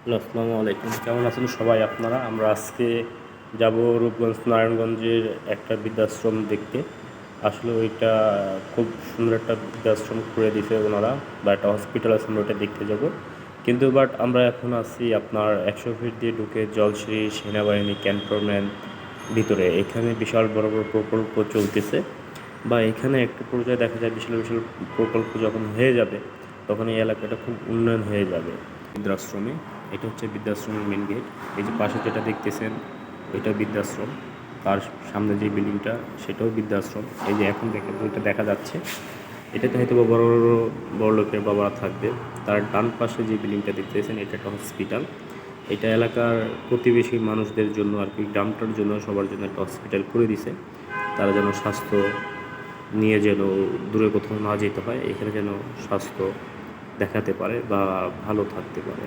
Hello, আসসালামু আলাইকুম। কেমন আছেন সবাই আপনারা? আমরা আজকে যাব রূপগঞ্জ নারায়ণগঞ্জের একটা বৃদ্ধাশ্রম দেখতে। আসলে ওইটা খুব সুন্দর একটা বৃদ্ধাশ্রম করে দিয়েছে ওনারা, বা একটা হসপিটাল আছে, আমরা ওইটা দেখতে যাব। কিন্তু আমরা এখন আছি আপনার 100 ফিট দিয়ে ঢুকে জলশ্রী সেনাবাহিনী ক্যান্টনমেন্ট ভিতরে। এখানে বিশাল বড় বড় প্রকল্প চলতেছে, বা এখানে একটা পর্যায়ে দেখা যায় বিশাল বিশাল প্রকল্প যখন হয়ে যাবে তখন এই এলাকাটা খুব উন্নয়ন হয়ে যাবে। বৃদ্ধাশ্রমে, এটা হচ্ছে বৃদ্ধাশ্রমের মেন গেট। এই যে পাশে যেটা দেখতেছেন এটা বৃদ্ধাশ্রম, তার সামনে যে বিল্ডিংটা সেটাও বৃদ্ধাশ্রম। এই যে এখন যেটা দেখা যাচ্ছে এটাতে হয়তো বড় বড় বড় লোকের বাবারা থাকবে। তার ডান পাশে যে বিল্ডিংটা দেখতেছেন এটা একটা হসপিটাল। এটা এলাকার প্রতিবেশী মানুষদের জন্য আর কি, গ্রামটার জন্য সবার জন্য একটা হসপিটাল করে দিছে। তারা যেন স্বাস্থ্য নিয়ে যেন দূরে কোথাও না যেতে হয়, এখানে যেন স্বাস্থ্য দেখাতে পারে বা ভালো থাকতে পারে।